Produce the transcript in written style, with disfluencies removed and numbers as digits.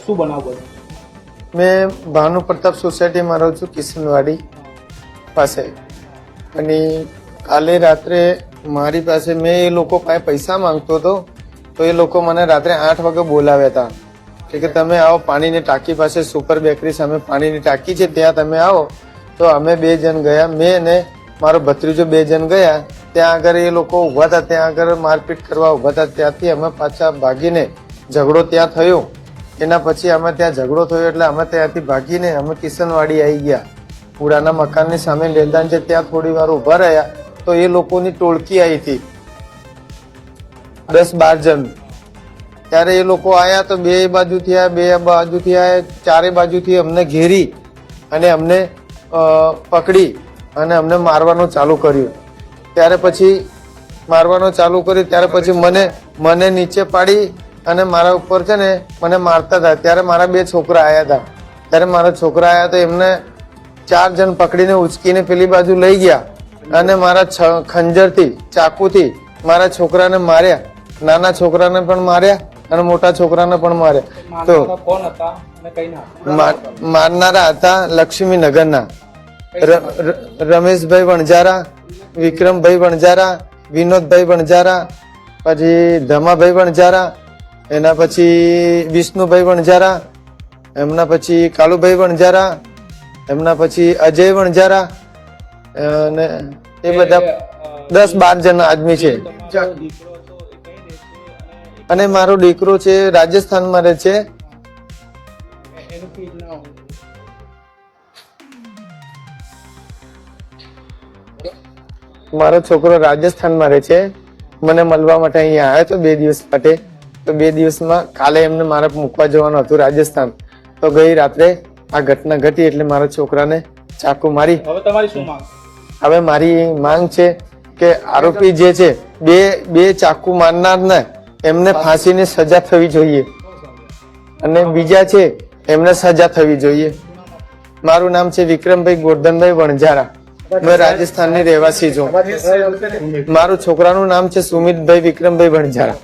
શું બનાવ બન્યો? मैं भानु प्रताप सोसायटी में रहूँ छूँ किशनवाड़ी પાસે અને કાલે રાત્રે મારી પાસે મેં એ લોકો પાસે પૈસા માંગતો હતો તો એ લોકો મને રાત્રે 8 વાગે બોલાવ્યા હતા કે તમે આવો પાણીની ટાંકી પાસે સુપર બેકરી સામે પાણીની ટાંકી છે ત્યાં તમે આવો. તો અમે 2 જણ ગયા, મેં અને મારો ભત્રીજો 2 જણ ગયા. ત્યાં આગળ એ લોકો ઊભા હતા, ત્યાં આગળ મારપીટ કરવા ઊભા હતા. ત્યાંથી અમે પાછા ભાગીને ઝઘડો ત્યાં થયો. એના પછી અમે ત્યાં ઝઘડો થયો એટલે અમે ત્યાંથી ભાગીને અમે કિશનવાડી આવી ગયા. પુરાના મકાનની સામે મેદાન છે ત્યાં થોડી વાર ઊભા રહ્યા તો એ લોકોની ટોળકી આવી હતી 10-12 જણ. ત્યારે એ લોકો આયા તો બે બાજુથી આયા, ચારે બાજુથી અમને ઘેરી અને અમને પકડી અને અમને મારવાનું ચાલુ કર્યું. ત્યારે પછી મને નીચે પાડી અને મારા ઉપર છે ને મને મારતા હતા. ત્યારે મારા 2 છોકરા આયા હતા. તો એમને 4 જણ પકડીને ઉચકીને પેલી બાજુ લઈ ગયા અને મારા ખંજરથી ચાકુથી મારા છોકરાને માર્યા. નાના છોકરાને પણ માર્યા અને મોટા છોકરાને પણ માર્યા. તો કોણ હતા અને કઈના હતા? મારનારા હતા લક્ષ્મીનગરના રમેશભાઈ વણજારા, વિક્રમભાઈ વણજારા, વિનોદભાઈ વણજારા, પછી ધમાભાઈ વણજારા, એના પછી વિષ્ણુભાઈ વણજારા, એમના પછી કાલુભાઈ વણજારા, એમના પછી અજય વણજારા અને એ બધા 10-12 જણ આદમી છે. અને મારો દીકરો છે રાજસ્થાનમાં રહે છે. મારો છોકરો રાજસ્થાનમાં રહે છે. મને મળવા માટે અહીંયા આવ્યો તો 2 દિવસ માટે. તો 2 દિવસમાં કાલે એમને મારે મૂકવા જવાનું હતું રાજસ્થાન. તો ગઈ રાત્રે આ ઘટના ઘટી એટલે મારા છોકરાને ચાકુ મારી. હવે તમારી શું માંગ? હવે મારી માંગ છે કે આરોપી જે છે બે ચાકુ મારનાર ને એમને ફાંસીની સજા થવી જોઈએ અને બીજા છે એમને સજા થવી જોઈએ. મારું નામ છે વિક્રમભાઈ ગોરધનભાઈ વણજારા. मैं राजस्थान ની રહેવાસી છું. મારું છોકરાનું નામ છે સુમિતભાઈ વિક્રમભાઈ વણજારા.